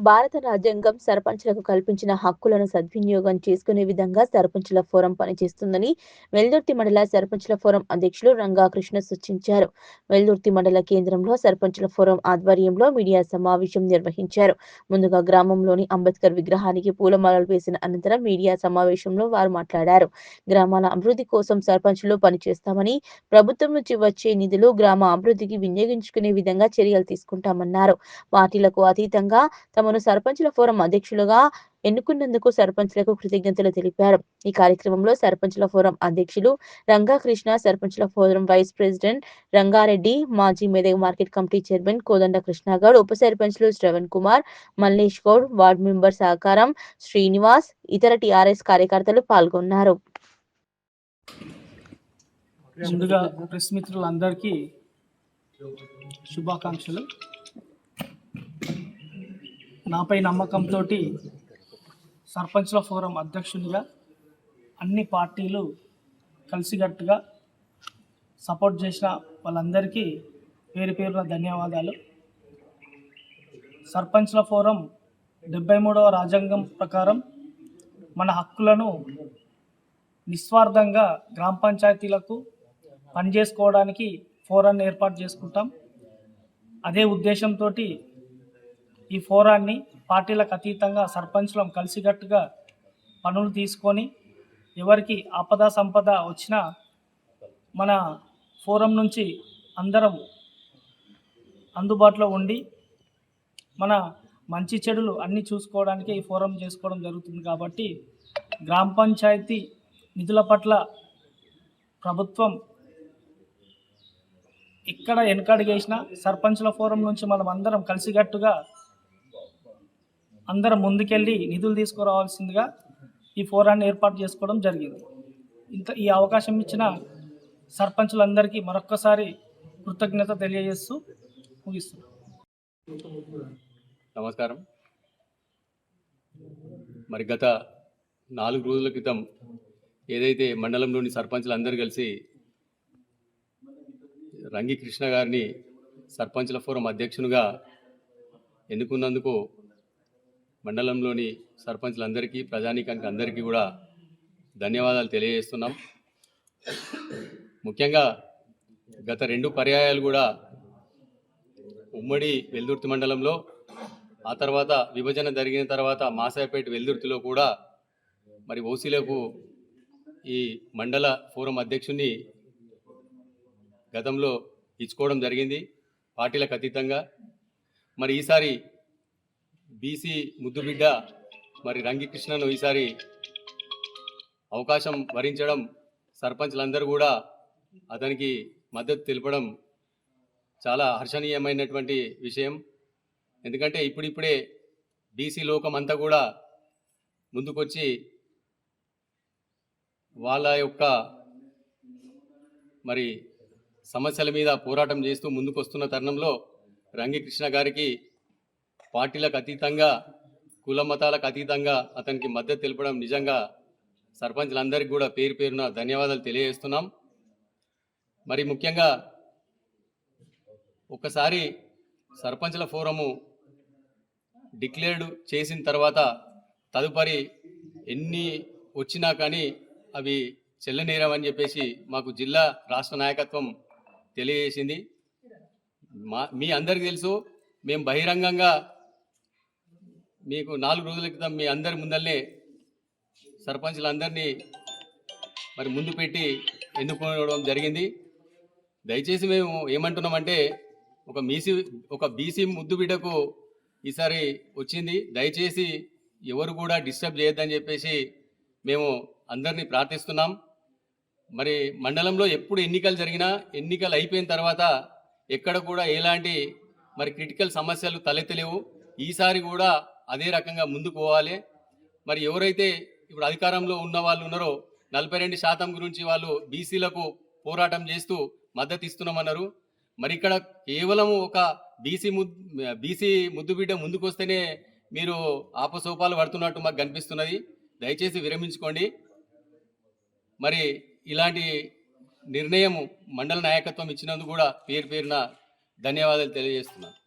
భారత రాజ్యాంగం సర్పంచ్లకు కల్పించిన హక్కులను సద్వినియోగం చేసుకునే విధంగా సర్పంచ్ల ఫోరం పనిచేస్తుందని వెల్దుర్తి మండల సర్పంచ్ల ఫోరం అధ్యక్షులు రంగా కృష్ణ సూచించారు. వెల్దుర్తి మండల కేంద్రంలో సర్పంచ్ల ఫోరం ఆధ్వర్యంలో మీడియా సమావేశం నిర్వహించారు. ముందుగా గ్రామంలోని అంబేద్కర్ విగ్రహానికి పూలమాలలు వేసిన అనంతరం మీడియా సమావేశంలో వారు మాట్లాడారు. గ్రామాల అభివృద్ధి కోసం సర్పంచ్లు పనిచేస్తామని, ప్రభుత్వం నుంచి వచ్చే నిధులు గ్రామ అభివృద్ధికి వినియోగించుకునే విధంగా చర్యలు తీసుకుంటామన్నారు. పార్టీలకు అతీతంగా తమను సర్పంచ్ల ఫోరం అధ్యక్షులుగా ఎన్నుకున్నందుకు సర్పంచ్లకు కృతజ్ఞతలు తెలిపారు. ఈ కార్యక్రమంలో సర్పంచ్ల ఫోరం అధ్యక్షులు రంగా కృష్ణ, సర్పంచ్ల ఫోరం వైస్ ప్రెసిడెంట్ రంగారెడ్డి, మాజీ మెదక్ మార్కెట్ కమిటీ చైర్మన్ కోదండ కృష్ణగౌడ్, ఉప సర్పంచ్లు శ్రవణ్ కుమార్, మల్లేష్ గౌడ్, వార్డు మెంబర్ సహకారం శ్రీనివాస్, ఇతర టీఆర్ఎస్ కార్యకర్తలు పాల్గొన్నారు. ముందుగా ప్రెస్ మిత్రులందరికీ శుభాకాంక్షలు. నాపై నమ్మకంతో సర్పంచ్ల ఫోరం అధ్యక్షునిగా అన్ని పార్టీలు కలిసికట్టుగా సపోర్ట్ చేసిన వాళ్ళందరికీ పేరు పేరున ధన్యవాదాలు. సర్పంచ్ల ఫోరం 73వ రాజ్యాంగం ప్రకారం మన హక్కులను నిస్వార్థంగా గ్రామ పంచాయతీలకు పనిచేసుకోవడానికి ఫోరాన్ని ఏర్పాటు చేసుకుంటాం. అదే ఉద్దేశంతో ఈ ఫోరాన్ని పార్టీలకు అతీతంగా సర్పంచ్లం కలిసికట్టుగా పనులు తీసుకొని ఎవరికి ఆపద సంపద వచ్చినా మన ఫోరం నుంచి అందరం అందుబాటులో ఉండి మన మంచి చెడులు అన్నీ చూసుకోవడానికి ఈ ఫోరం చేసుకోవడం జరుగుతుంది. కాబట్టి గ్రామ పంచాయతీ నిధుల పట్ల ప్రభుత్వం ఎక్కడ వెనకడుగేసినా సర్పంచ్ల ఫోరం నుంచి మనం అందరం కలిసికట్టుగా అందరం ముందుకెళ్ళి నిధులు తీసుకురావాల్సిందిగా ఈ ఫోరాన్ని ఏర్పాటు చేసుకోవడం జరిగింది. ఈ అవకాశం ఇచ్చిన సర్పంచులందరికీ మరొక్కసారి కృతజ్ఞత తెలియజేస్తూ ముగిస్తున్నాం. నమస్కారం. మరి గత 4 రోజుల క్రితం ఏదైతే మండలంలోని సర్పంచులు అందరూ కలిసి రంగి కృష్ణ గారిని సర్పంచ్ల ఫోరం అధ్యక్షునిగా ఎన్నుకున్నందుకు మండలంలోని సర్పంచ్లందరికీ, ప్రజానీకానికి అందరికీ కూడా ధన్యవాదాలు తెలియజేస్తున్నాం. ముఖ్యంగా గత 2 పర్యాయాలు కూడా ఉమ్మడి వెల్దుర్తి మండలంలో, ఆ తర్వాత విభజన జరిగిన తర్వాత మాసాయపేట వెల్దుర్తిలో కూడా మరి ఓసీలకు ఈ మండల ఫోరం అధ్యక్షుని గతంలో ఇచ్చుకోవడం జరిగింది పార్టీలకు అతీతంగా. మరి ఈసారి బీసీ ముద్దుబిడ్డ మరి రంగి కృష్ణను ఈసారి అవకాశం వరించడం, సర్పంచ్లందరూ కూడా అతనికి మద్దతు తెలపడం చాలా హర్షణీయమైనటువంటి విషయం. ఎందుకంటే ఇప్పుడిప్పుడే బీసీ లోకం అంతా కూడా ముందుకొచ్చి వాళ్ళ యొక్క మరి సమస్యల మీద పోరాటం చేస్తూ ముందుకొస్తున్న తరుణంలో రంగి కృష్ణ గారికి పార్టీలకు అతీతంగా, కుల మతాలకు అతీతంగా అతనికి మద్దతు తెలపడం నిజంగా సర్పంచ్లందరికీ కూడా పేరు పేరున ధన్యవాదాలు తెలియజేస్తున్నాం. మరి ముఖ్యంగా ఒకసారి సర్పంచ్ల ఫోరము డిక్లేర్డ్ చేసిన తర్వాత తదుపరి ఎన్ని వచ్చినా కానీ అవి చెల్లనేరవని చెప్పేసి మాకు జిల్లా రాష్ట్ర నాయకత్వం తెలియజేసింది. మీ అందరికీ తెలుసు, మేము బహిరంగంగా మీకు 4 రోజుల క్రితం మీ అందరి ముందల్నే సర్పంచ్లందరినీ మరి ముందు పెట్టి ఎన్నుకోవడం జరిగింది. దయచేసి మేము ఏమంటున్నామంటే ఒక బీసీ ముద్దు బిడ్డకు ఈసారి వచ్చింది, దయచేసి ఎవరు కూడా డిస్టర్బ్ చేయొద్దని చెప్పేసి మేము అందరినీ ప్రార్థిస్తున్నాం. మరి మండలంలో ఎప్పుడు ఎన్నికలు జరిగినా, ఎన్నికలు అయిపోయిన తర్వాత ఎక్కడ కూడా ఎలాంటి మరి క్రిటికల్ సమస్యలు తలెత్తలేవు. ఈసారి కూడా అదే రకంగా ముందుకు పోవాలి. మరి ఎవరైతే ఇప్పుడు అధికారంలో ఉన్న వాళ్ళు ఉన్నారో 42% గురించి వాళ్ళు బీసీలకు పోరాటం చేస్తూ మద్దతు ఇస్తున్నామన్నారు. మరి ఇక్కడ కేవలం ఒక బీసీ ముద్దుబిడ్డ ముందుకు వస్తేనే మీరు ఆపసోపాలు పడుతున్నట్టు మాకు కనిపిస్తున్నది. దయచేసి విరమించుకోండి. మరి ఇలాంటి నిర్ణయం మండల నాయకత్వం ఇచ్చినందుకు కూడా పేరు పేరున ధన్యవాదాలు తెలియజేస్తున్నాను.